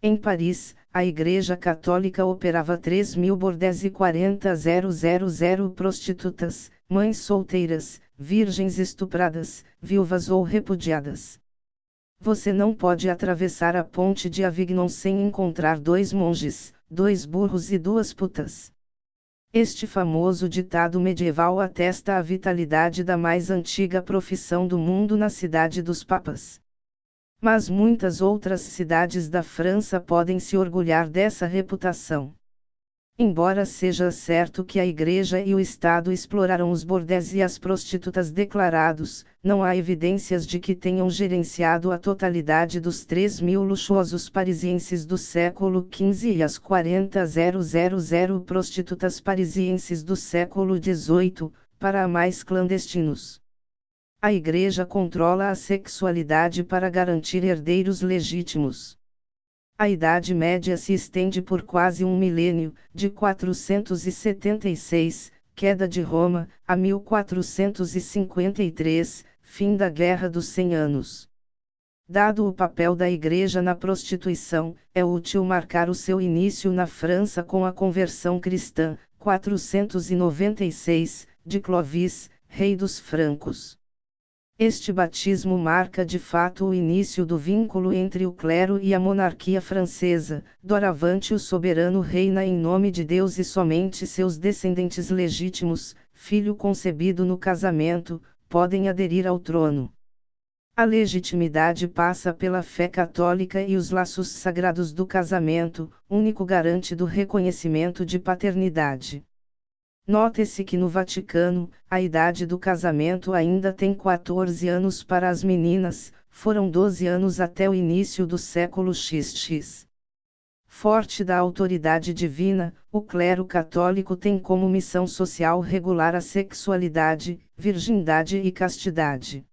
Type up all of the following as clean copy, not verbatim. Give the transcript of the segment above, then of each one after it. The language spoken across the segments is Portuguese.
Em Paris, a Igreja Católica operava 3.000 bordéis e 40.000 prostitutas, mães solteiras, virgens estupradas, viúvas ou repudiadas. Você não pode atravessar a ponte de Avignon sem encontrar 2 monges, 2 burros e 2 putas. Este famoso ditado medieval atesta a vitalidade da mais antiga profissão do mundo na cidade dos papas. Mas muitas outras cidades da França podem se orgulhar dessa reputação. Embora seja certo que a Igreja e o Estado exploraram os bordéis e as prostitutas declarados, não há evidências de que tenham gerenciado a totalidade dos 3.000 luxuosos parisienses do século XV e as 40.000 prostitutas parisienses do século XVIII, para a mais clandestinos. A Igreja controla a sexualidade para garantir herdeiros legítimos. A Idade Média se estende por quase um milênio, de 476, queda de Roma, a 1453, fim da Guerra dos 100 Anos. Dado o papel da Igreja na prostituição, é útil marcar o seu início na França com a conversão cristã, 496, de Clovis, rei dos francos. Este batismo marca de fato o início do vínculo entre o clero e a monarquia francesa. Doravante o soberano reina em nome de Deus e somente seus descendentes legítimos, filho concebido no casamento, podem aderir ao trono. A legitimidade passa pela fé católica e os laços sagrados do casamento, único garante do reconhecimento de paternidade. Note-se que no Vaticano, a idade do casamento ainda tem 14 anos para as meninas, foram 12 anos até o início do século XX. Forte da autoridade divina, o clero católico tem como missão social regular a sexualidade, virgindade e castidade.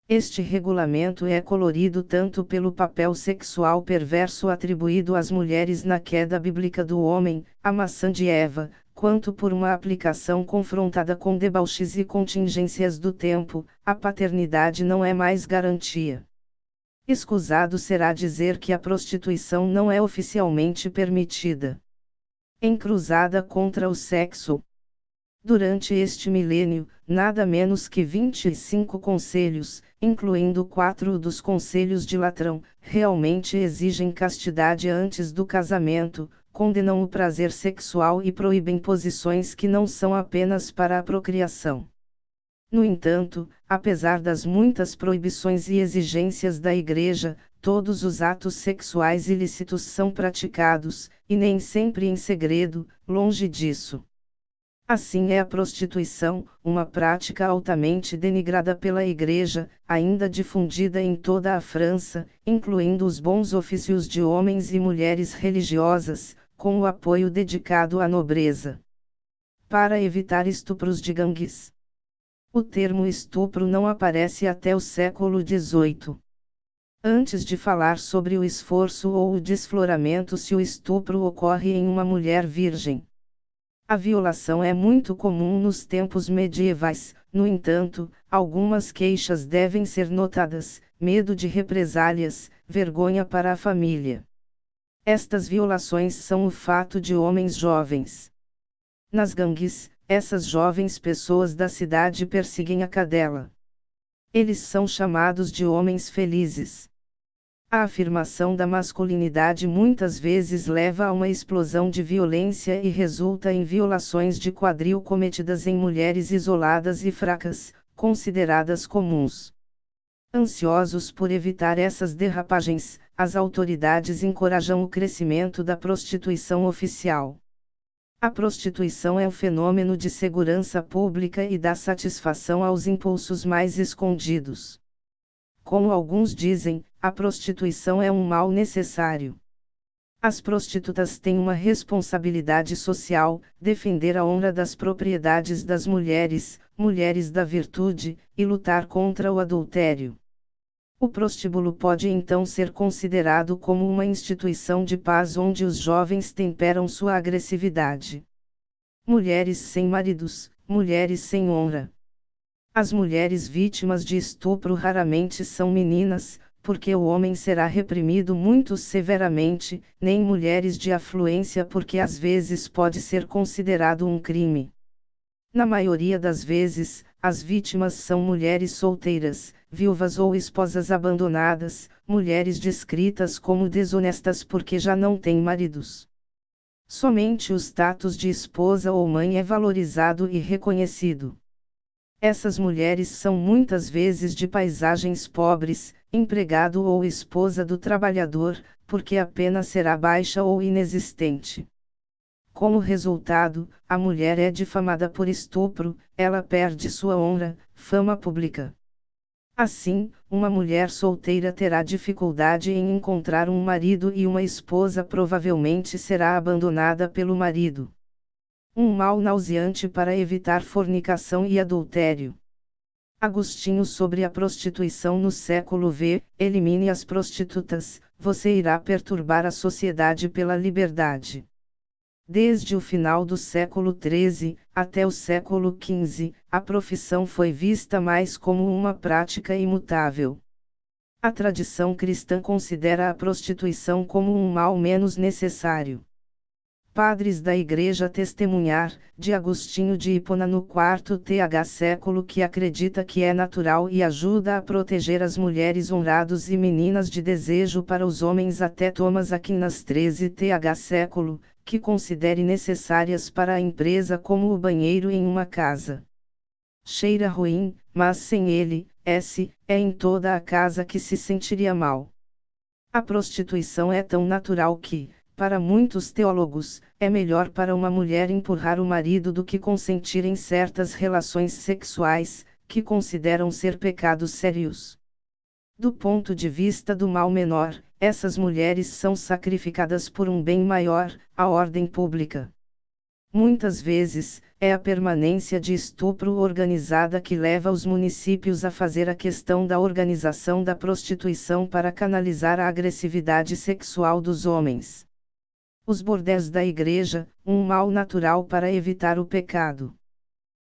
Este regulamento é colorido tanto pelo papel sexual perverso atribuído às mulheres na queda bíblica do homem, a maçã de Eva, quanto por uma aplicação confrontada com debauches e contingências do tempo. A paternidade não é mais garantia. Escusado será dizer que a prostituição não é oficialmente permitida. Encruzada contra o sexo. Durante este milênio, nada menos que 25 conselhos, incluindo 4 dos conselhos de Latrão, realmente exigem castidade antes do casamento, condenam o prazer sexual e proíbem posições que não são apenas para a procriação. No entanto, apesar das muitas proibições e exigências da Igreja, todos os atos sexuais ilícitos são praticados, e nem sempre em segredo, longe disso. Assim é a prostituição, uma prática altamente denigrada pela Igreja, ainda difundida em toda a França, incluindo os bons ofícios de homens e mulheres religiosas, com o apoio dedicado à nobreza. Para evitar estupros de gangues. O termo estupro não aparece até o século XVIII. Antes de falar sobre o esforço ou o desfloramento se o estupro ocorre em uma mulher virgem. A violação é muito comum nos tempos medievais, no entanto, algumas queixas devem ser notadas: medo de represálias, vergonha para a família. Estas violações são o fato de homens jovens. Nas gangues, essas jovens pessoas da cidade perseguem a cadela. Eles são chamados de homens felizes. A afirmação da masculinidade muitas vezes leva a uma explosão de violência e resulta em violações de quadril cometidas em mulheres isoladas e fracas, consideradas comuns. Ansiosos por evitar essas derrapagens, as autoridades encorajam o crescimento da prostituição oficial. A prostituição é um fenômeno de segurança pública e dá satisfação aos impulsos mais escondidos. Como alguns dizem, a prostituição é um mal necessário. As prostitutas têm uma responsabilidade social: defender a honra das propriedades das mulheres, mulheres da virtude, e lutar contra o adultério. O prostíbulo pode então ser considerado como uma instituição de paz onde os jovens temperam sua agressividade. Mulheres sem maridos, mulheres sem honra. As mulheres vítimas de estupro raramente são meninas, porque o homem será reprimido muito severamente, nem mulheres de afluência, porque às vezes pode ser considerado um crime. Na maioria das vezes, as vítimas são mulheres solteiras, viúvas ou esposas abandonadas, mulheres descritas como desonestas porque já não têm maridos. Somente o status de esposa ou mãe é valorizado e reconhecido. Essas mulheres são muitas vezes de paisagens pobres, empregado ou esposa do trabalhador, porque a pena será baixa ou inexistente. Como resultado, a mulher é difamada por estupro, ela perde sua honra, fama pública. Assim, uma mulher solteira terá dificuldade em encontrar um marido e uma esposa provavelmente será abandonada pelo marido. Um mal nauseante para evitar fornicação e adultério. Agostinho sobre a prostituição no século V: elimine as prostitutas, você irá perturbar a sociedade pela liberdade. Desde o final do século XIII, até o século XV, a profissão foi vista mais como uma prática imutável. A tradição cristã considera a prostituição como um mal menos necessário. Padres da Igreja Testemunhar, de Agostinho de Hipona no IV século, que acredita que é natural e ajuda a proteger as mulheres honradas e meninas de desejo para os homens, até Thomas Aquinas XIII século, que considere necessárias para a empresa como o banheiro em uma casa. Cheira ruim, mas sem ele, é em toda a casa que se sentiria mal. A prostituição é tão natural que, para muitos teólogos, é melhor para uma mulher empurrar o marido do que consentir em certas relações sexuais, que consideram ser pecados sérios. Do ponto de vista do mal menor, essas mulheres são sacrificadas por um bem maior, a ordem pública. Muitas vezes, é a permanência de estupro organizada que leva os municípios a fazer a questão da organização da prostituição para canalizar a agressividade sexual dos homens. Os bordéis da igreja, um mal natural para evitar o pecado.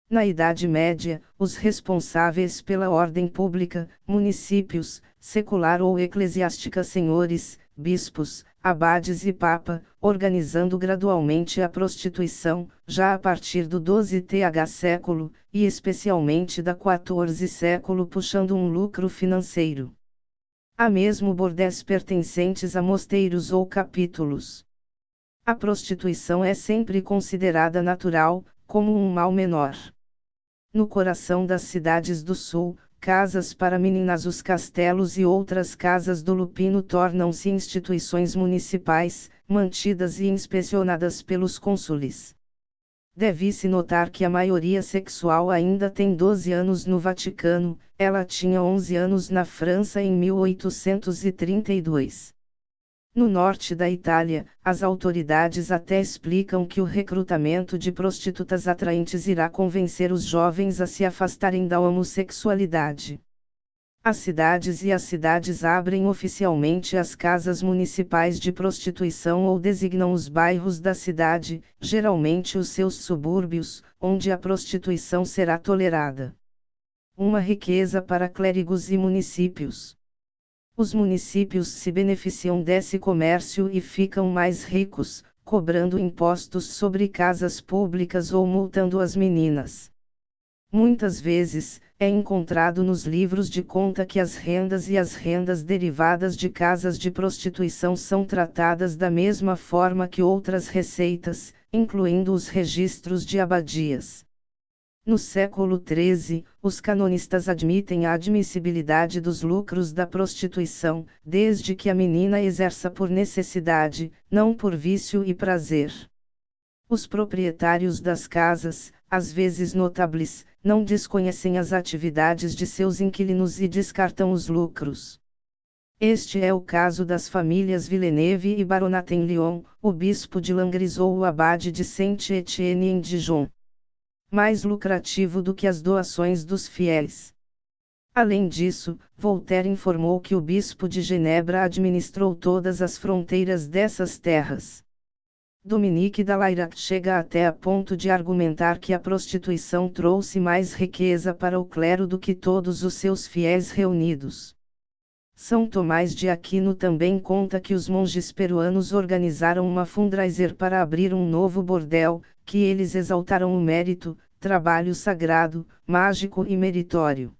Na Idade Média, os responsáveis pela ordem pública, municípios, secular ou eclesiástica, senhores, bispos, abades e papa, organizando gradualmente a prostituição, já a partir do XII século, e especialmente da XIV século, puxando um lucro financeiro. Há mesmo bordéis pertencentes a mosteiros ou capítulos. A prostituição é sempre considerada natural, como um mal menor. No coração das cidades do sul, casas para meninas, os castelos e outras casas do Lupino tornam-se instituições municipais, mantidas e inspecionadas pelos cônsules. Deve-se notar que a maioria sexual ainda tem 12 anos no Vaticano, ela tinha 11 anos na França em 1832. No norte da Itália, as autoridades até explicam que o recrutamento de prostitutas atraentes irá convencer os jovens a se afastarem da homossexualidade. As cidades abrem oficialmente as casas municipais de prostituição ou designam os bairros da cidade, geralmente os seus subúrbios, onde a prostituição será tolerada. Uma riqueza para clérigos e municípios. Os municípios se beneficiam desse comércio e ficam mais ricos, cobrando impostos sobre casas públicas ou multando as meninas. Muitas vezes, é encontrado nos livros de conta que as rendas e as rendas derivadas de casas de prostituição são tratadas da mesma forma que outras receitas, incluindo os registros de abadias. No século XIII, os canonistas admitem a admissibilidade dos lucros da prostituição, desde que a menina exerça por necessidade, não por vício e prazer. Os proprietários das casas, às vezes notáveis, não desconhecem as atividades de seus inquilinos e descartam os lucros. Este é o caso das famílias Villeneuve e Baronat em Lyon, o bispo de Langres ou o abade de Saint-Étienne em Dijon. Mais lucrativo do que as doações dos fiéis. Além disso, Voltaire informou que o bispo de Genebra administrou todas as fronteiras dessas terras. Dominique Dalairac chega até a ponto de argumentar que a prostituição trouxe mais riqueza para o clero do que todos os seus fiéis reunidos. São Tomás de Aquino também conta que os monges peruanos organizaram uma fundraiser para abrir um novo bordel, que eles exaltaram o mérito, trabalho sagrado, mágico e meritório.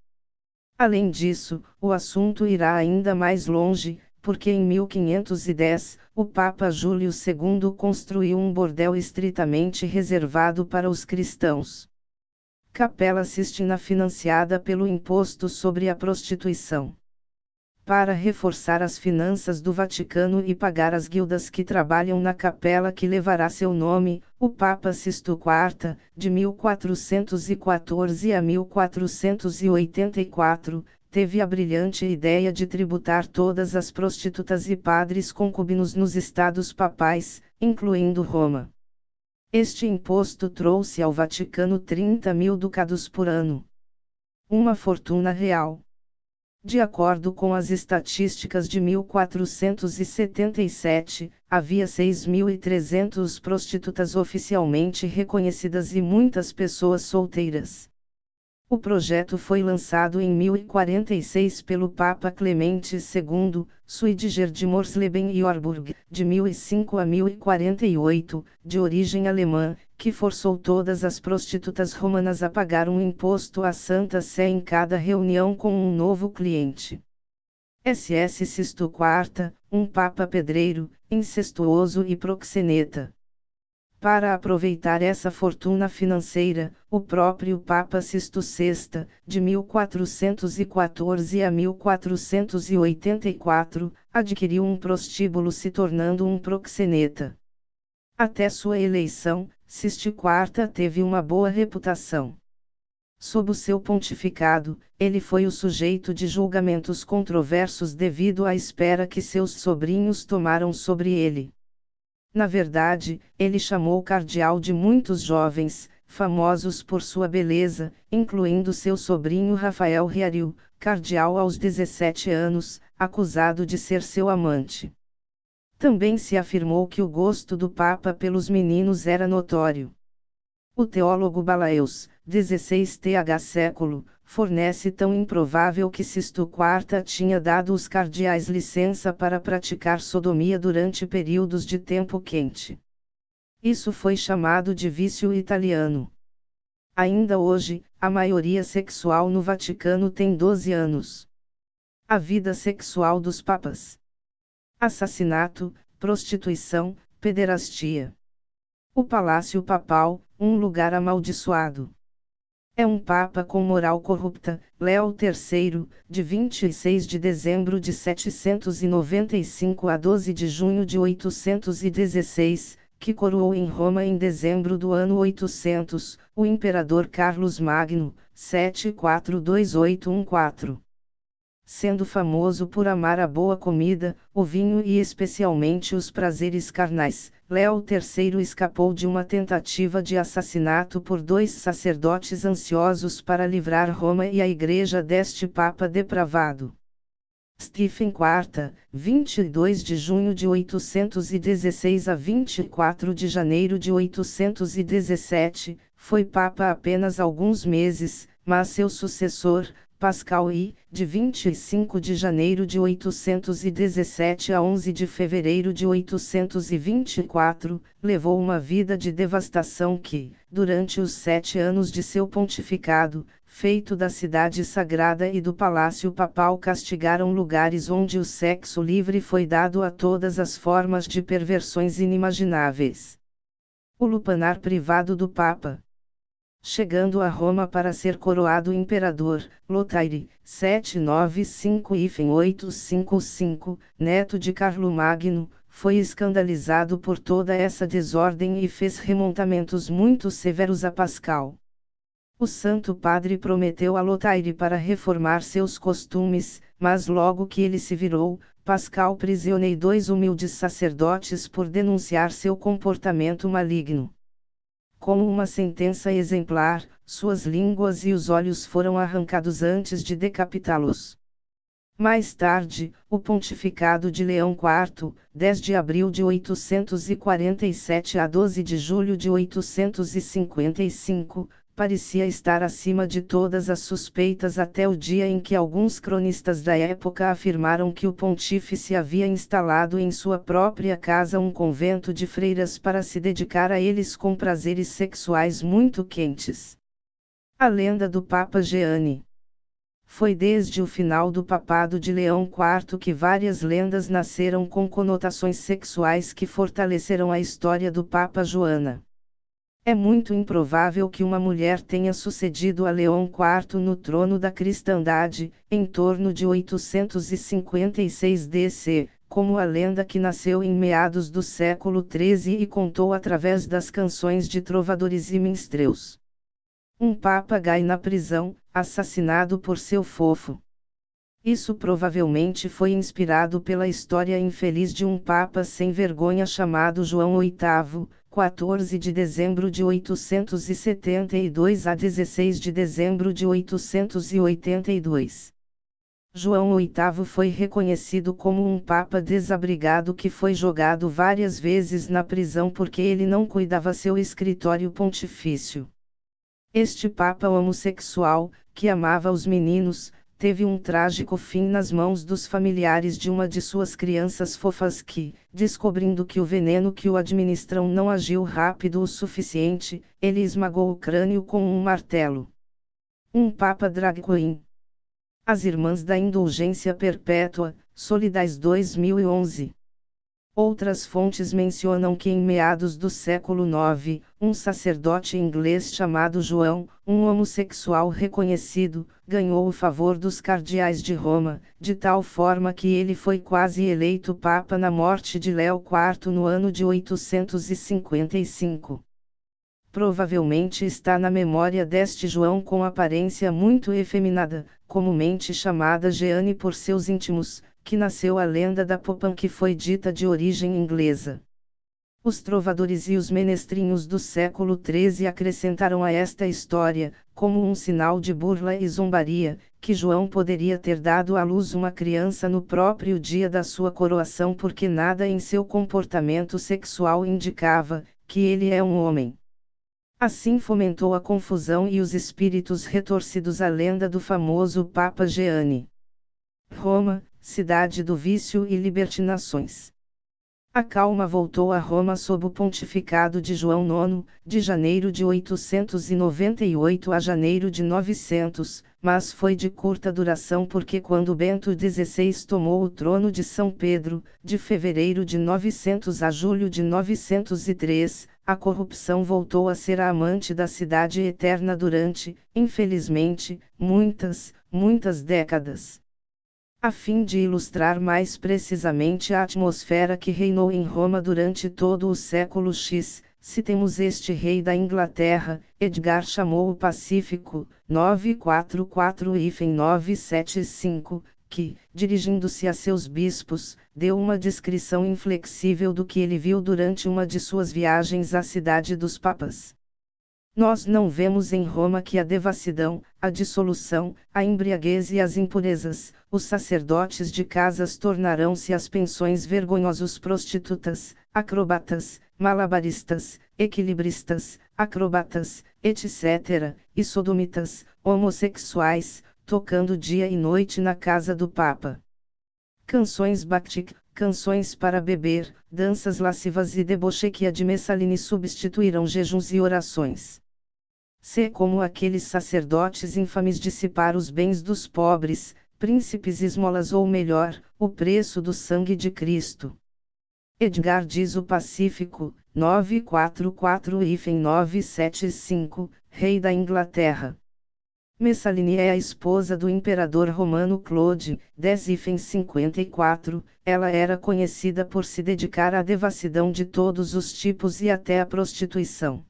Além disso, o assunto irá ainda mais longe, porque em 1510, o Papa Júlio II construiu um bordel estritamente reservado para os cristãos. Capela Sistina financiada pelo imposto sobre a prostituição. Para reforçar as finanças do Vaticano e pagar as guildas que trabalham na capela que levará seu nome, o Papa Sisto IV, de 1414 a 1484, teve a brilhante ideia de tributar todas as prostitutas e padres concubinos nos estados papais, incluindo Roma. Este imposto trouxe ao Vaticano 30.000 ducados por ano. Uma fortuna real. De acordo com as estatísticas de 1477, havia 6.300 prostitutas oficialmente reconhecidas e muitas pessoas solteiras. O projeto foi lançado em 1046 pelo Papa Clemente II, Suidiger de Morsleben e Warburg, de 1005 a 1048, de origem alemã, que forçou todas as prostitutas romanas a pagar um imposto à Santa Sé em cada reunião com um novo cliente. SS Sisto IV, um papa pedreiro, incestuoso e proxeneta. Para aproveitar essa fortuna financeira, o próprio Papa Sisto VI, de 1414 a 1484, adquiriu um prostíbulo se tornando um proxeneta. Até sua eleição, Sisto IV teve uma boa reputação. Sob o seu pontificado, ele foi o sujeito de julgamentos controversos devido à espera que seus sobrinhos tomaram sobre ele. Na verdade, ele chamou cardeal de muitos jovens, famosos por sua beleza, incluindo seu sobrinho Rafael Riario, cardeal aos 17 anos, acusado de ser seu amante. Também se afirmou que o gosto do Papa pelos meninos era notório. O teólogo Balaeus, 16th século, fornece tão improvável que Sisto IV tinha dado os cardeais licença para praticar sodomia durante períodos de tempo quente. Isso foi chamado de vício italiano. Ainda hoje, a maioria sexual no Vaticano tem 12 anos. A vida sexual dos papas. Assassinato, prostituição, pederastia. O Palácio Papal, um lugar amaldiçoado. É um papa com moral corrupta, Léo III, de 26 de dezembro de 795 a 12 de junho de 816, que coroou em Roma em dezembro do ano 800, o imperador Carlos Magno, 742814. Sendo famoso por amar a boa comida, o vinho e especialmente os prazeres carnais, Léo III escapou de uma tentativa de assassinato por 2 sacerdotes ansiosos para livrar Roma e a Igreja deste papa depravado. Stephen IV, 22 de junho de 816 a 24 de janeiro de 817, foi papa apenas alguns meses, mas seu sucessor, Pascal I, de 25 de janeiro de 817 a 11 de fevereiro de 824, levou uma vida de devastação que, durante os 7 anos de seu pontificado, feito da cidade sagrada e do palácio papal castigaram lugares onde o sexo livre foi dado a todas as formas de perversões inimagináveis. O lupanar privado do Papa. Chegando a Roma para ser coroado imperador, Lotaire, 795-855, neto de Carlomagno, foi escandalizado por toda essa desordem e fez remontamentos muito severos a Pascal. O Santo Padre prometeu a Lotaire para reformar seus costumes, mas logo que ele se virou, Pascal prisioneou 2 humildes sacerdotes por denunciar seu comportamento maligno. Como uma sentença exemplar, suas línguas e os olhos foram arrancados antes de decapitá-los. Mais tarde, o pontificado de Leão IV, 10 de abril de 847 a 12 de julho de 855, parecia estar acima de todas as suspeitas até o dia em que alguns cronistas da época afirmaram que o pontífice havia instalado em sua própria casa um convento de freiras para se dedicar a eles com prazeres sexuais muito quentes. A lenda do Papa Jeane. Foi desde o final do papado de Leão IV que várias lendas nasceram com conotações sexuais que fortaleceram a história do Papa Joana. É muito improvável que uma mulher tenha sucedido a Leão IV no trono da cristandade, em torno de 856 DC, como a lenda que nasceu em meados do século XIII e contou através das canções de trovadores e minstreus. Um papa gai na prisão, assassinado por seu fofo. Isso provavelmente foi inspirado pela história infeliz de um papa sem vergonha chamado João VIII, 14 de dezembro de 872 a 16 de dezembro de 882. João VIII foi reconhecido como um papa desabrigado que foi jogado várias vezes na prisão porque ele não cuidava seu escritório pontifício. Este papa homossexual, que amava os meninos, teve um trágico fim nas mãos dos familiares de uma de suas crianças fofas que, descobrindo que o veneno que o administram não agiu rápido o suficiente, ele esmagou o crânio com um martelo. Um papa drag queen. As Irmãs da Indulgência Perpétua, Solidais 2011. Outras fontes mencionam que em meados do século IX, um sacerdote inglês chamado João, um homossexual reconhecido, ganhou o favor dos cardeais de Roma, de tal forma que ele foi quase eleito papa na morte de Léo IV no ano de 855. Provavelmente está na memória deste João com aparência muito efeminada, comumente chamada Jeane por seus íntimos, que nasceu a lenda da Popan que foi dita de origem inglesa. Os trovadores e os menestrinhos do século XIII acrescentaram a esta história, como um sinal de burla e zombaria, que João poderia ter dado à luz uma criança no próprio dia da sua coroação porque nada em seu comportamento sexual indicava que ele é um homem. Assim fomentou a confusão e os espíritos retorcidos a lenda do famoso Papa Jeane. Roma, cidade do vício e libertinações. A calma voltou a Roma sob o pontificado de João IX, de janeiro de 898 a janeiro de 900, mas foi de curta duração porque quando Bento XVI tomou o trono de São Pedro, de fevereiro de 900 a julho de 903, a corrupção voltou a ser a amante da cidade eterna durante, infelizmente, muitas décadas. A fim de ilustrar mais precisamente a atmosfera que reinou em Roma durante todo o século X, citemos este rei da Inglaterra, Edgar chamou o Pacífico, 944-975, que, dirigindo-se a seus bispos, deu uma descrição inflexível do que ele viu durante uma de suas viagens à cidade dos papas. Nós não vemos em Roma que a devassidão, a dissolução, a embriaguez e as impurezas, os sacerdotes de casas tornarão-se as pensões vergonhosos prostitutas, acrobatas, malabaristas, equilibristas, acrobatas, etc., e sodomitas, homossexuais, tocando dia e noite na casa do Papa. Canções bactic, canções para beber, danças lascivas e debochequia de Messalini substituíram jejuns e orações. Se como aqueles sacerdotes infames dissipar os bens dos pobres, príncipes esmolas ou melhor, o preço do sangue de Cristo. Edgar diz o Pacífico, 944-975, rei da Inglaterra. Messalini é a esposa do imperador romano Claude, 10-54, ela era conhecida por se dedicar à devassidão de todos os tipos e até à prostituição.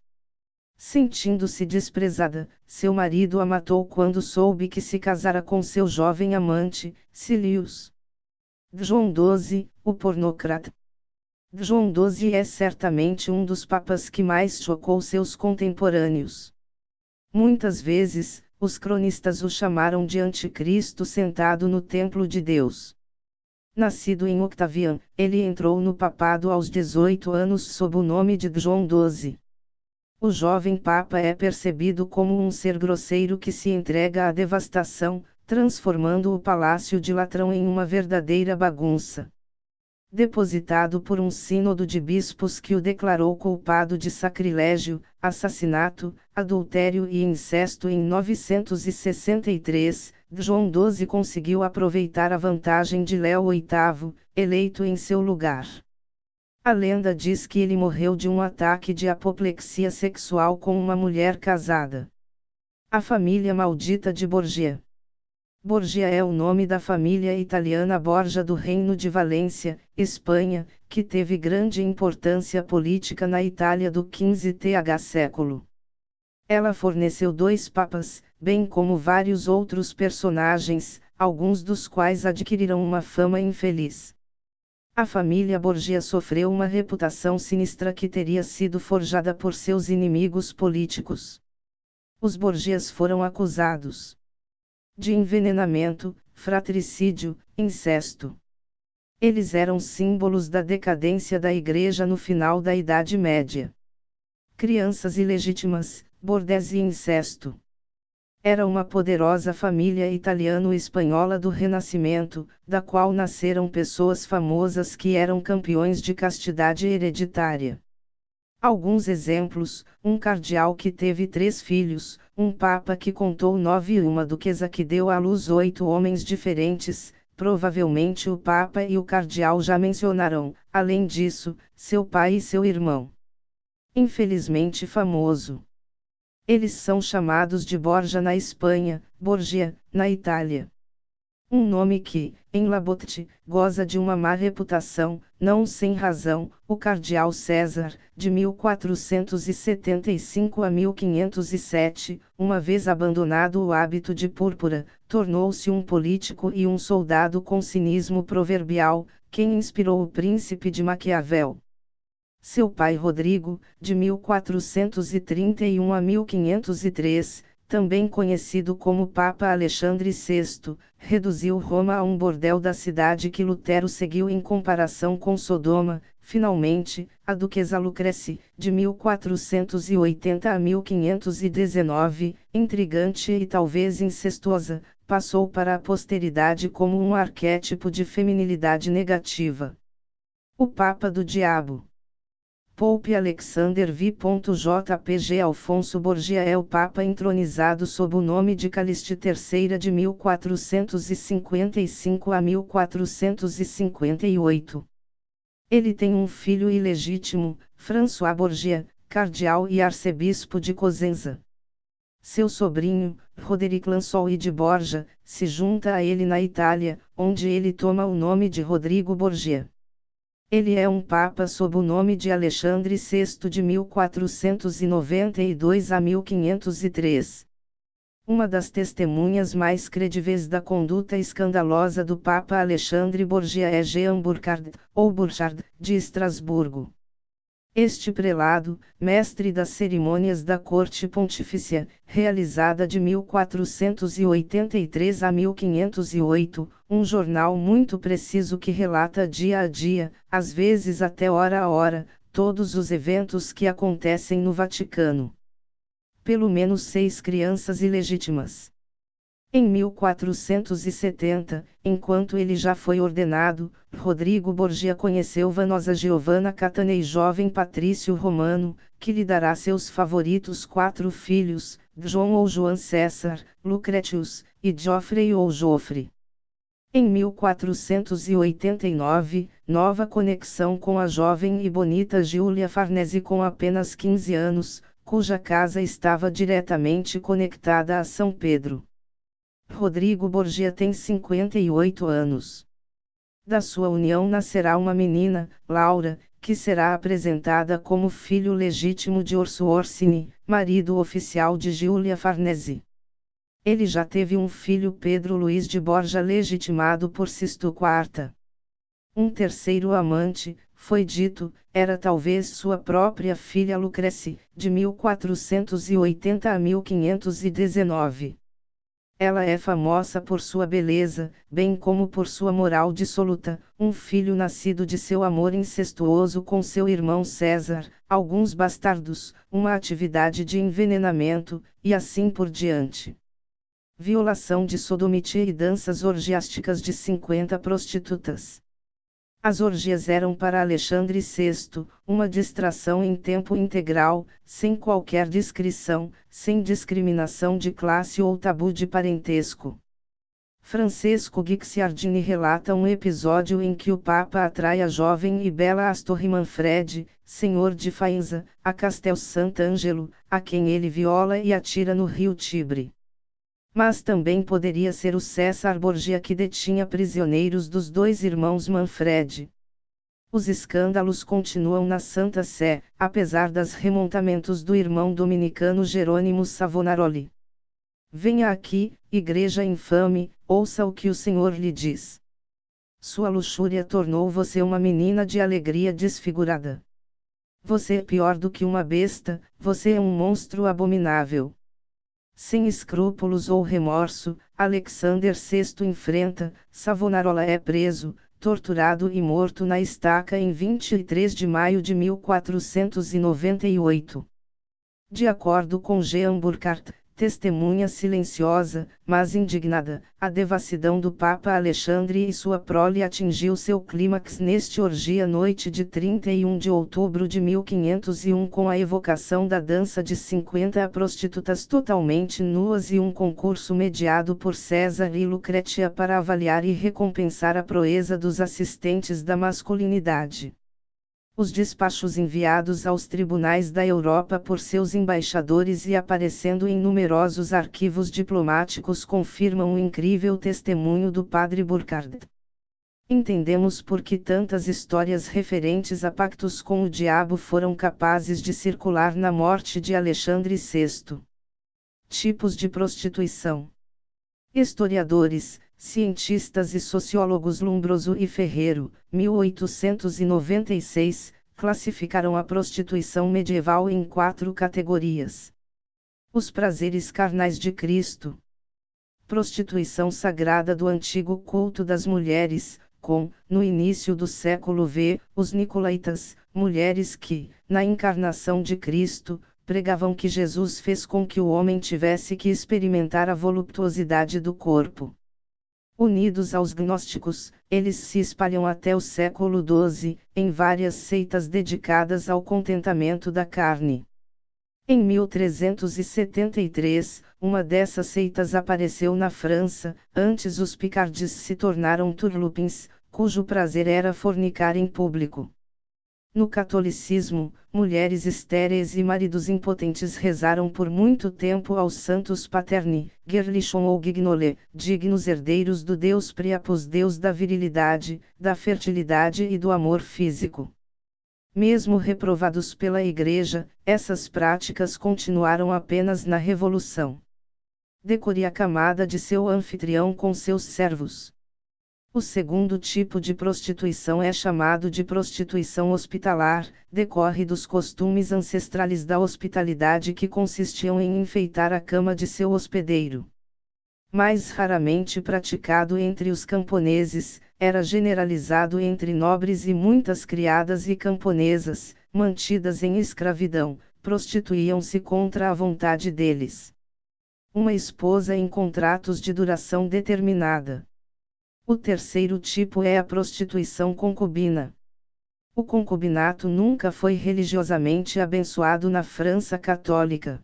Sentindo-se desprezada, seu marido a matou quando soube que se casara com seu jovem amante, Cilius. João XII, o pornocrata. João XII é certamente um dos papas que mais chocou seus contemporâneos. Muitas vezes, os cronistas o chamaram de anticristo sentado no templo de Deus. Nascido em Octavian, ele entrou no papado aos 18 anos sob o nome de João XII. O jovem Papa é percebido como um ser grosseiro que se entrega à devastação, transformando o Palácio de Latrão em uma verdadeira bagunça. Depositado por um sínodo de bispos que o declarou culpado de sacrilégio, assassinato, adultério e incesto em 963, João XII conseguiu aproveitar a vantagem de Léo VIII, eleito em seu lugar. A lenda diz que ele morreu de um ataque de apoplexia sexual com uma mulher casada. A família maldita de Borgia. Borgia é o nome da família italiana Borgia do Reino de Valência, Espanha, que teve grande importância política na Itália do XV século. Ela forneceu 2 papas, bem como vários outros personagens, alguns dos quais adquiriram uma fama infeliz. A família Borgia sofreu uma reputação sinistra que teria sido forjada por seus inimigos políticos. Os Borgias foram acusados de envenenamento, fratricídio, incesto. Eles eram símbolos da decadência da Igreja no final da Idade Média. Crianças ilegítimas, bordéis e incesto. Era uma poderosa família italiano-espanhola do Renascimento, da qual nasceram pessoas famosas que eram campeões de castidade hereditária. Alguns exemplos: um cardeal que teve 3 filhos, um papa que contou 9 e uma duquesa que deu à luz 8 homens diferentes, provavelmente o papa e o cardeal já mencionaram, além disso, seu pai e seu irmão. Infelizmente famoso. Eles são chamados de Borgia na Espanha, Borgia, na Itália. Um nome que, em Labotte, goza de uma má reputação, não sem razão. O cardeal César, de 1475 a 1507, uma vez abandonado o hábito de púrpura, tornou-se um político e um soldado com cinismo proverbial, quem inspirou o Príncipe de Maquiavel. Seu pai Rodrigo, de 1431 a 1503, também conhecido como Papa Alexandre VI, reduziu Roma a um bordel da cidade que Lutero seguiu em comparação com Sodoma. Finalmente, a duquesa Lucrece, de 1480 a 1519, intrigante e talvez incestuosa, passou para a posteridade como um arquétipo de feminilidade negativa. O Papa do Diabo. Pope Alexander V.J.P.G. Alfonso Borgia é o Papa entronizado sob o nome de Calixte III de 1455 a 1458. Ele tem um filho ilegítimo, François Borgia, cardeal e arcebispo de Cosenza. Seu sobrinho, Roderick Lansouille de Borgia, se junta a ele na Itália, onde ele toma o nome de Rodrigo Borgia. Ele é um papa sob o nome de Alexandre VI de 1492 a 1503. Uma das testemunhas mais credíveis da conduta escandalosa do Papa Alexandre Borgia é Jean Burchard, ou Burchard, de Estrasburgo. Este prelado, mestre das cerimônias da corte pontifícia, realizada de 1483 a 1508, um jornal muito preciso que relata dia a dia, às vezes até hora a hora, todos os eventos que acontecem no Vaticano. Pelo menos 6 crianças ilegítimas. Em 1470, enquanto ele já foi ordenado, Rodrigo Borgia conheceu Vanosa Giovanna Catanei, jovem patrício romano, que lhe dará seus favoritos 4 filhos, João ou João César, Lucretius, e Geoffrey ou Joffre. Em 1489, nova conexão com a jovem e bonita Giulia Farnese com apenas 15 anos, cuja casa estava diretamente conectada a São Pedro. Rodrigo Borgia tem 58 anos. Da sua união nascerá uma menina, Laura, que será apresentada como filho legítimo de Orso Orsini, marido oficial de Giulia Farnese. Ele já teve um filho, Pedro Luiz de Borgia, legitimado por Sisto IV. Um terceiro amante, foi dito, era talvez sua própria filha Lucrece, de 1480 a 1519. Ela é famosa por sua beleza, bem como por sua moral dissoluta, um filho nascido de seu amor incestuoso com seu irmão César, alguns bastardos, uma atividade de envenenamento, e assim por diante. Violação de sodomia e danças orgiásticas de 50 prostitutas. As orgias eram para Alexandre VI, uma distração em tempo integral, sem qualquer discrição, sem discriminação de classe ou tabu de parentesco. Francesco Guicciardini relata um episódio em que o Papa atrai a jovem e bela Astorre Manfredi, senhor de Faenza, a Castel Sant'Angelo, a quem ele viola e atira no rio Tibre. Mas também poderia ser o César Borgia que detinha prisioneiros dos dois irmãos Manfredi. Os escândalos continuam na Santa Sé, apesar das remontamentos do irmão dominicano Jerônimo Savonaroli. Venha aqui, igreja infame, ouça o que o Senhor lhe diz. Sua luxúria tornou você uma menina de alegria desfigurada. Você é pior do que uma besta, você é um monstro abominável. Sem escrúpulos ou remorso, Alexander VI enfrenta, Savonarola é preso, torturado e morto na estaca em 23 de maio de 1498. De acordo com Jean Burckhardt, testemunha silenciosa, mas indignada, a devassidão do Papa Alexandre e sua prole atingiu seu clímax neste orgia noite de 31 de outubro de 1501 com a evocação da dança de 50 prostitutas totalmente nuas e um concurso mediado por César e Lucrécia para avaliar e recompensar a proeza dos assistentes da masculinidade. Os despachos enviados aos tribunais da Europa por seus embaixadores e aparecendo em numerosos arquivos diplomáticos confirmam o incrível testemunho do padre Burckhardt. Entendemos por que tantas histórias referentes a pactos com o diabo foram capazes de circular na morte de Alexandre VI. Tipos de prostituição. Historiadores, cientistas e sociólogos Lombroso e Ferreiro, 1896, classificaram a prostituição medieval em 4 categorias. Os prazeres carnais de Cristo. Prostituição sagrada do antigo culto das mulheres, no início do século V, os nicolaítas, mulheres que, na encarnação de Cristo, pregavam que Jesus fez com que o homem tivesse que experimentar a voluptuosidade do corpo. Unidos aos gnósticos, eles se espalham até o século XII, em várias seitas dedicadas ao contentamento da carne. Em 1373, uma dessas seitas apareceu na França, antes os picards se tornaram turlupins, cujo prazer era fornicar em público. No catolicismo, mulheres estéreis e maridos impotentes rezaram por muito tempo aos santos Paterni, Gerlichon ou Gignole, dignos herdeiros do deus Priapos, deus da virilidade, da fertilidade e do amor físico. Mesmo reprovados pela Igreja, essas práticas continuaram apenas na Revolução. Decore a camada de seu anfitrião com seus servos. O segundo tipo de prostituição é chamado de prostituição hospitalar, decorre dos costumes ancestrais da hospitalidade que consistiam em enfeitar a cama de seu hospedeiro. Mais raramente praticado entre os camponeses, era generalizado entre nobres e muitas criadas e camponesas, mantidas em escravidão, prostituíam-se contra a vontade deles. Uma esposa em contratos de duração determinada. O terceiro tipo é a prostituição concubina. O concubinato nunca foi religiosamente abençoado na França católica.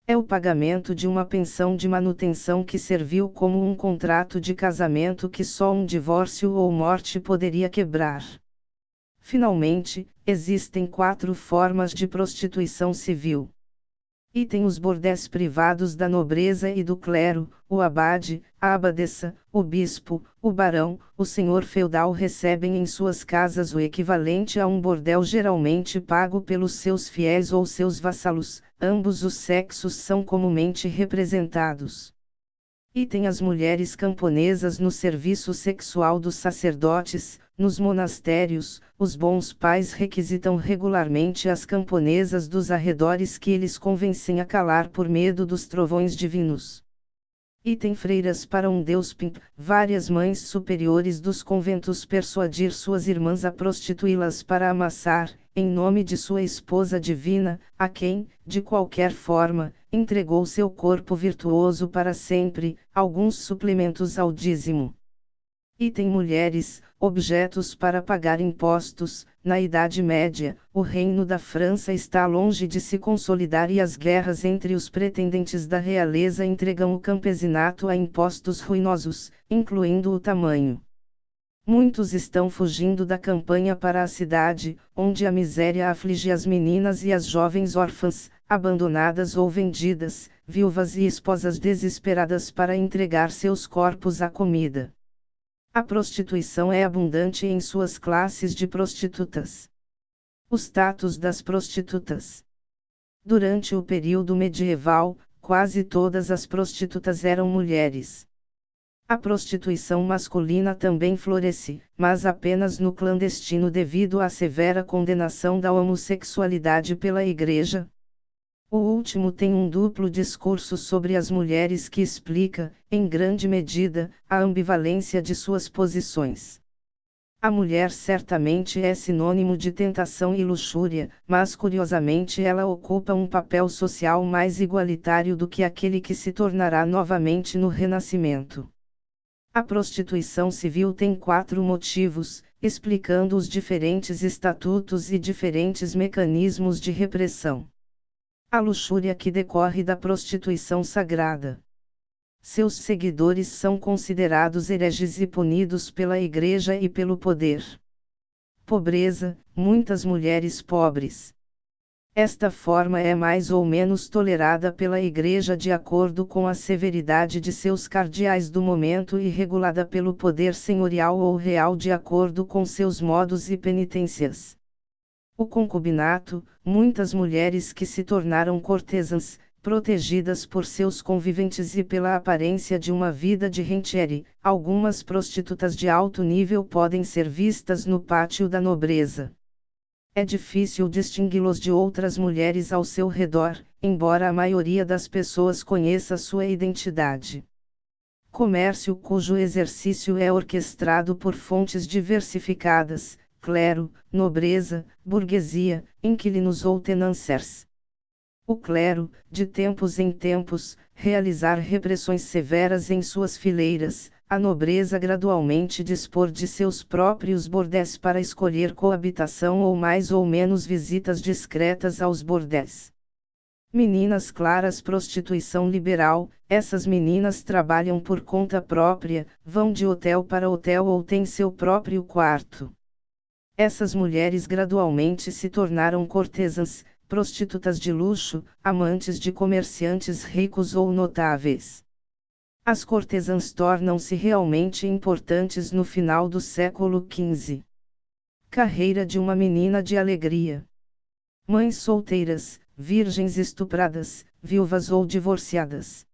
É o pagamento de uma pensão de manutenção que serviu como um contrato de casamento que só um divórcio ou morte poderia quebrar. Finalmente, existem 4 formas de prostituição civil. Item os bordéis privados da nobreza e do clero, o abade, a abadesa, o bispo, o barão, o senhor feudal recebem em suas casas o equivalente a um bordel geralmente pago pelos seus fiéis ou seus vassalos, ambos os sexos são comumente representados. Item as mulheres camponesas no serviço sexual dos sacerdotes. Nos monastérios, os bons pais requisitam regularmente as camponesas dos arredores que eles convencem a calar por medo dos trovões divinos. Item freiras para um deus Pimp, várias mães superiores dos conventos persuadir suas irmãs a prostituí-las para amassar, em nome de sua esposa divina, a quem, de qualquer forma, entregou seu corpo virtuoso para sempre, alguns suplementos ao dízimo. Item mulheres, objetos para pagar impostos. Na Idade Média, o reino da França está longe de se consolidar e as guerras entre os pretendentes da realeza entregam o campesinato a impostos ruinosos, incluindo o tamanho. Muitos estão fugindo da campanha para a cidade, onde a miséria aflige as meninas e as jovens órfãs, abandonadas ou vendidas, viúvas e esposas desesperadas para entregar seus corpos à comida. A prostituição é abundante em suas classes de prostitutas. O status das prostitutas. Durante o período medieval, quase todas as prostitutas eram mulheres. A prostituição masculina também floresce, mas apenas no clandestino devido à severa condenação da homossexualidade pela Igreja. O último tem um duplo discurso sobre as mulheres que explica, em grande medida, a ambivalência de suas posições. A mulher certamente é sinônimo de tentação e luxúria, mas curiosamente ela ocupa um papel social mais igualitário do que aquele que se tornará novamente no Renascimento. A prostituição civil tem 4 motivos, explicando os diferentes estatutos e diferentes mecanismos de repressão. A luxúria que decorre da prostituição sagrada. Seus seguidores são considerados hereges e punidos pela Igreja e pelo poder. Pobreza, muitas mulheres pobres. Esta forma é mais ou menos tolerada pela Igreja de acordo com a severidade de seus cardeais do momento e regulada pelo poder senhorial ou real de acordo com seus modos e penitências. O concubinato, muitas mulheres que se tornaram cortesãs, protegidas por seus conviventes e pela aparência de uma vida de rentiere, algumas prostitutas de alto nível podem ser vistas no pátio da nobreza. É difícil distingui-los de outras mulheres ao seu redor, embora a maioria das pessoas conheça sua identidade. Comércio cujo exercício é orquestrado por fontes diversificadas, clero, nobreza, burguesia, inquilinos ou tenanciers. O clero, de tempos em tempos, realizar repressões severas em suas fileiras, a nobreza gradualmente dispor de seus próprios bordéis para escolher coabitação ou mais ou menos visitas discretas aos bordéis. Meninas claras prostituição liberal, essas meninas trabalham por conta própria, vão de hotel para hotel ou têm seu próprio quarto. Essas mulheres gradualmente se tornaram cortesãs, prostitutas de luxo, amantes de comerciantes ricos ou notáveis. As cortesãs tornam-se realmente importantes no final do século XV. Carreira de uma menina de alegria. Mães solteiras, virgens estupradas, viúvas ou divorciadas.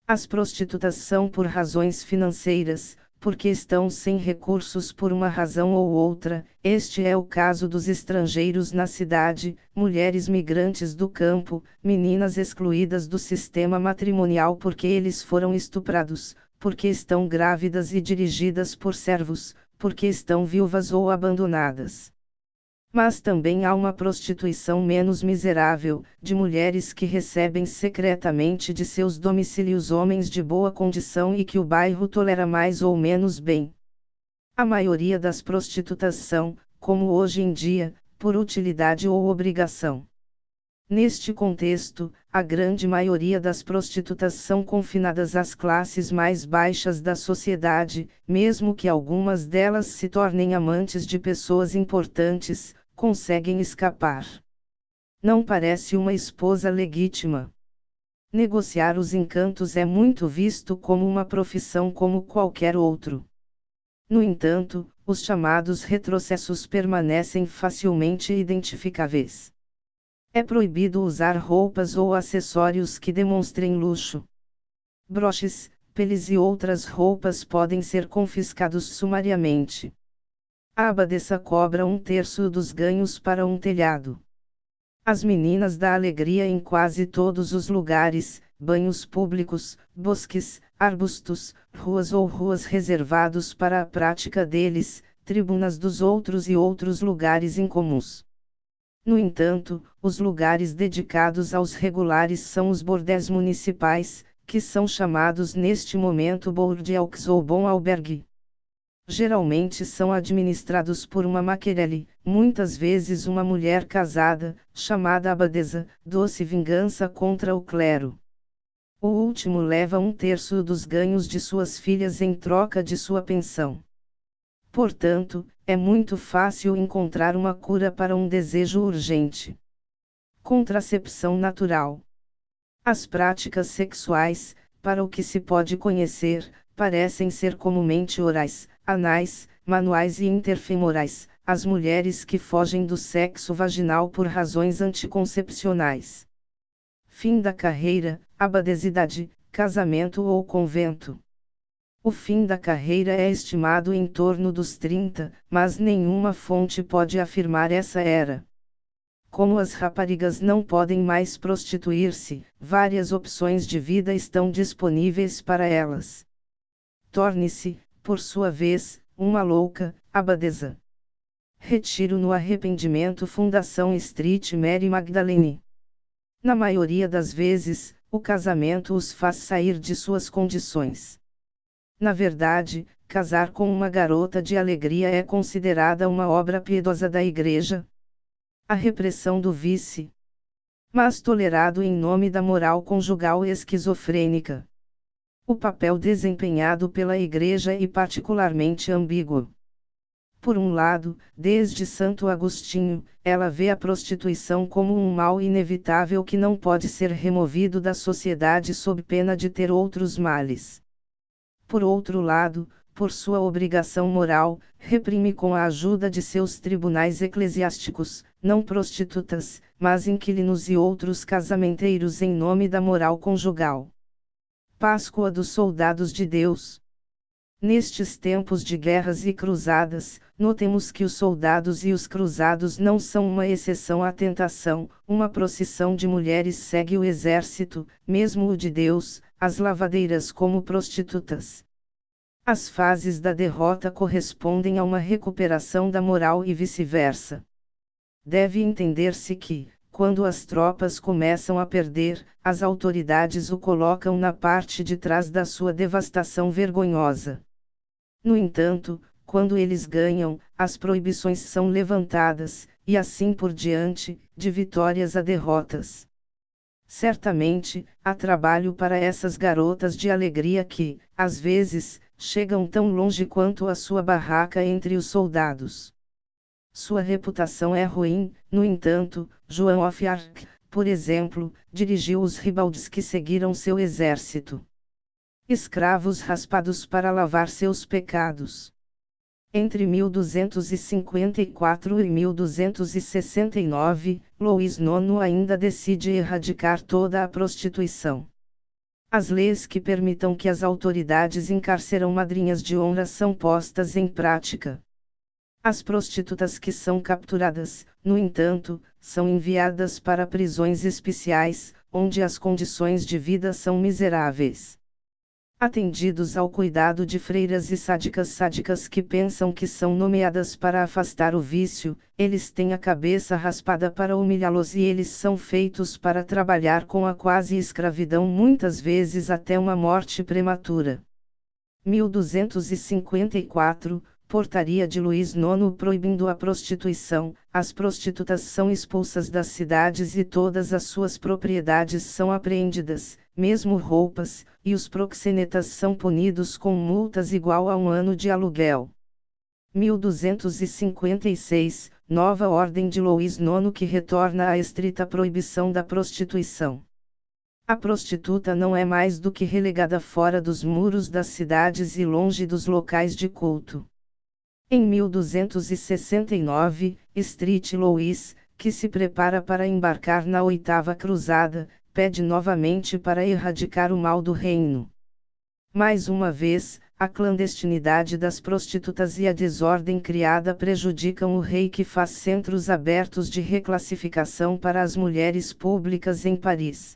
As prostitutas são por razões financeiras, porque estão sem recursos por uma razão ou outra. Este é o caso dos estrangeiros na cidade, mulheres migrantes do campo, meninas excluídas do sistema matrimonial porque eles foram estuprados, porque estão grávidas e dirigidas por servos, porque estão viúvas ou abandonadas. Mas também há uma prostituição menos miserável, de mulheres que recebem secretamente de seus domicílios homens de boa condição e que o bairro tolera mais ou menos bem. A maioria das prostitutas são, como hoje em dia, por utilidade ou obrigação. Neste contexto, a grande maioria das prostitutas são confinadas às classes mais baixas da sociedade, mesmo que algumas delas se tornem amantes de pessoas importantes, conseguem escapar. Não parece uma esposa legítima. Negociar os encantos é muito visto como uma profissão como qualquer outro. No entanto, os chamados retrocessos permanecem facilmente identificáveis. É proibido usar roupas ou acessórios que demonstrem luxo. Broches, peles e outras roupas podem ser confiscados sumariamente. A abadesa cobra 1/3 dos ganhos para um telhado. As meninas da alegria em quase todos os lugares, banhos públicos, bosques, arbustos, ruas ou ruas reservados para a prática deles, tribunas dos outros e outros lugares incomuns. No entanto, os lugares dedicados aos regulares são os bordéis municipais, que são chamados neste momento bordels ou bom albergue. Geralmente são administrados por uma maquerelle, muitas vezes uma mulher casada, chamada abadesa, doce vingança contra o clero. O último leva 1/3 dos ganhos de suas filhas em troca de sua pensão. Portanto, é muito fácil encontrar uma cura para um desejo urgente. Contracepção natural. As práticas sexuais, para o que se pode conhecer, parecem ser comumente orais, anais, manuais e interfemorais, as mulheres que fogem do sexo vaginal por razões anticoncepcionais. Fim da carreira, abadesidade, casamento ou convento. O fim da carreira é estimado em torno dos 30, mas nenhuma fonte pode afirmar essa era. Como as raparigas não podem mais prostituir-se, várias opções de vida estão disponíveis para elas. Torne-se, por sua vez, uma louca, abadesa. Retiro no arrependimento Fundação Street Mary Magdalene. Na maioria das vezes, o casamento os faz sair de suas condições. Na verdade, casar com uma garota de alegria é considerada uma obra piedosa da Igreja. A repressão do vício. Mas tolerado em nome da moral conjugal esquizofrênica. O papel desempenhado pela Igreja é particularmente ambíguo. Por um lado, desde Santo Agostinho, ela vê a prostituição como um mal inevitável que não pode ser removido da sociedade sob pena de ter outros males. Por outro lado, por sua obrigação moral, reprime com a ajuda de seus tribunais eclesiásticos, não prostitutas, mas inquilinos e outros casamenteiros em nome da moral conjugal. Páscoa dos Soldados de Deus. Nestes tempos de guerras e cruzadas, notemos que os soldados e os cruzados não são uma exceção à tentação, uma procissão de mulheres segue o exército, mesmo o de Deus, as lavadeiras como prostitutas. As fases da derrota correspondem a uma recuperação da moral e vice-versa. Deve entender-se que, quando as tropas começam a perder, as autoridades o colocam na parte de trás da sua devastação vergonhosa. No entanto, quando eles ganham, as proibições são levantadas, e assim por diante, de vitórias a derrotas. Certamente, há trabalho para essas garotas de alegria que, às vezes, chegam tão longe quanto a sua barraca entre os soldados. Sua reputação é ruim, no entanto, João of Arc, por exemplo, dirigiu os ribaldes que seguiram seu exército. Escravos raspados para lavar seus pecados. Entre 1254 e 1269, Luís IX ainda decide erradicar toda a prostituição. As leis que permitam que as autoridades encarceram madrinhas de honra são postas em prática. As prostitutas que são capturadas, no entanto, são enviadas para prisões especiais, onde as condições de vida são miseráveis. Atendidos ao cuidado de freiras e sádicas que pensam que são nomeadas para afastar o vício, eles têm a cabeça raspada para humilhá-los e eles são feitos para trabalhar com a quase escravidão, muitas vezes até uma morte prematura. 1254, Portaria de Luís IX proibindo a prostituição, as prostitutas são expulsas das cidades e todas as suas propriedades são apreendidas, mesmo roupas, e os proxenetas são punidos com multas igual a 1 ano de aluguel. 1256, Nova Ordem de Luís IX que retorna à estrita proibição da prostituição. A prostituta não é mais do que relegada fora dos muros das cidades e longe dos locais de culto. Em 1269, Street Louis, que se prepara para embarcar na 8ª Cruzada, pede novamente para erradicar o mal do reino. Mais uma vez, a clandestinidade das prostitutas e a desordem criada prejudicam o rei que faz centros abertos de reclassificação para as mulheres públicas em Paris.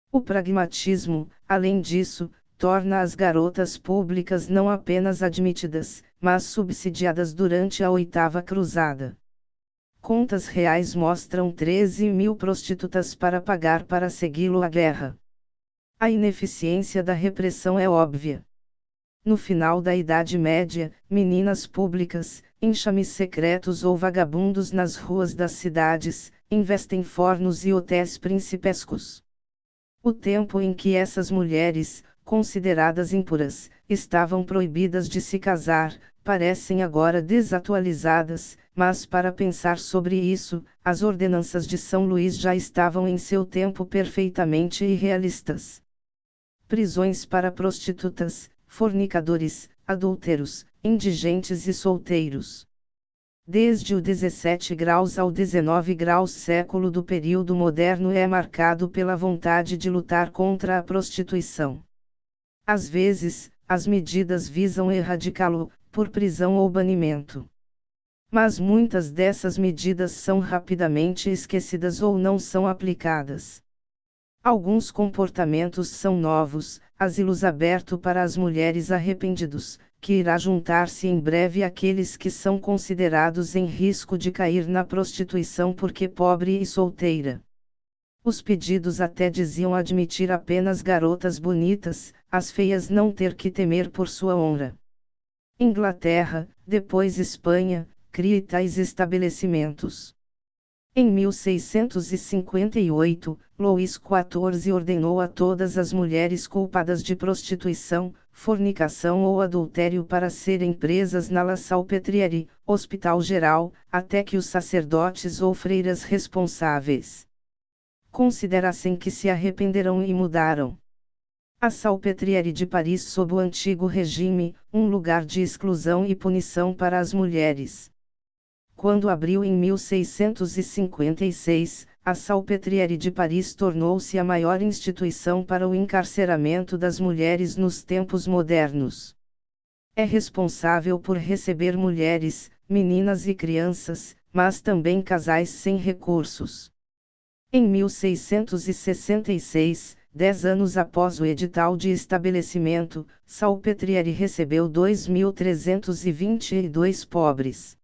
O pragmatismo, além disso, torna as garotas públicas não apenas admitidas, mas subsidiadas durante a Oitava Cruzada. Contas reais mostram 13.000 prostitutas para pagar para segui-lo à guerra. A ineficiência da repressão é óbvia. No final da Idade Média, meninas públicas, enxames secretos ou vagabundos nas ruas das cidades, investem em fornos e hotéis principescos. O tempo em que essas mulheres, consideradas impuras, estavam proibidas de se casar, parecem agora desatualizadas, mas para pensar sobre isso, as ordenanças de São Luís já estavam em seu tempo perfeitamente irrealistas. Prisões para prostitutas, fornicadores, adúlteros, indigentes e solteiros. Desde o 17 graus ao 19 graus século do período moderno é marcado pela vontade de lutar contra a prostituição. Às vezes, as medidas visam erradicá-lo, por prisão ou banimento. Mas muitas dessas medidas são rapidamente esquecidas ou não são aplicadas. Alguns comportamentos são novos, asilos abertos para as mulheres arrependidos, que irá juntar-se em breve àqueles que são considerados em risco de cair na prostituição porque pobre e solteira. Os pedidos até diziam admitir apenas garotas bonitas, as feias não ter que temer por sua honra. Inglaterra, depois Espanha, cria tais estabelecimentos. Em 1658, Luís XIV ordenou a todas as mulheres culpadas de prostituição, fornicação ou adultério para serem presas na La Salpêtrière, Hospital Geral, até que os sacerdotes ou freiras responsáveis considerassem que se arrependeram e mudaram. A Salpêtrière de Paris sob o antigo regime, um lugar de exclusão e punição para as mulheres. Quando abriu em 1656, a Salpêtrière de Paris tornou-se a maior instituição para o encarceramento das mulheres nos tempos modernos. É responsável por receber mulheres, meninas e crianças, mas também casais sem recursos. Em 1666, 10 anos após o edital de estabelecimento, Salpêtrière recebeu 2.322 pobres.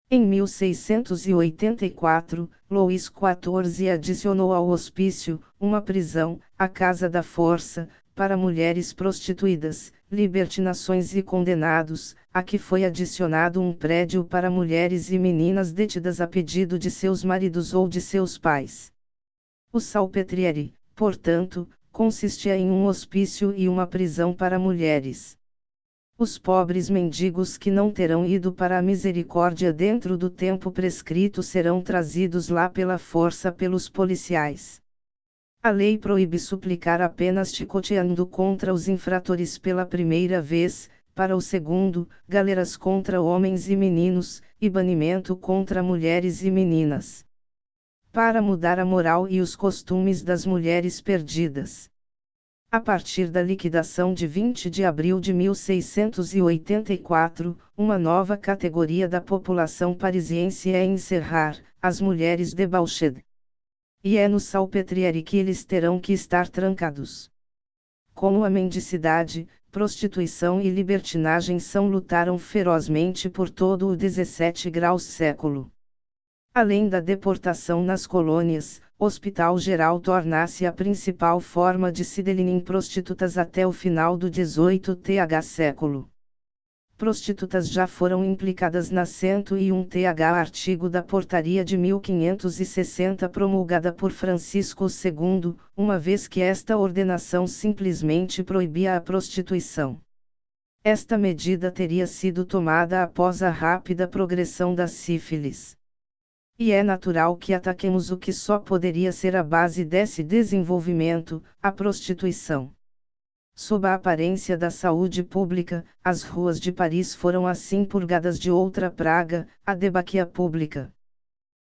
Em 1684, Luís XIV adicionou ao hospício, uma prisão, a Casa da Força, para mulheres prostituídas, libertinações e condenados, a que foi adicionado um prédio para mulheres e meninas detidas a pedido de seus maridos ou de seus pais. O Salpêtrière, portanto, consistia em um hospício e uma prisão para mulheres. Os pobres mendigos que não terão ido para a misericórdia dentro do tempo prescrito serão trazidos lá pela força pelos policiais. A lei proíbe suplicar apenas chicoteando contra os infratores pela primeira vez, para o segundo, galeras contra homens e meninos, e banimento contra mulheres e meninas. Para mudar a moral e os costumes das mulheres perdidas. A partir da liquidação de 20 de abril de 1684, uma nova categoria da população parisiense é encerrar, as mulheres debauchées. E é no Salpêtrière que eles terão que estar trancados. Como a mendicidade, prostituição e libertinagem lutaram ferozmente por todo o 17 graus século. Além da deportação nas colônias, Hospital Geral torna-se a principal forma de se delinquir prostitutas até o final do 18th século. Prostitutas já foram implicadas na 101th artigo da Portaria de 1560 promulgada por Francisco II, uma vez que esta ordenação simplesmente proibia a prostituição. Esta medida teria sido tomada após a rápida progressão da sífilis. E é natural que ataquemos o que só poderia ser a base desse desenvolvimento, a prostituição. Sob a aparência da saúde pública, as ruas de Paris foram assim purgadas de outra praga, a debaquia pública.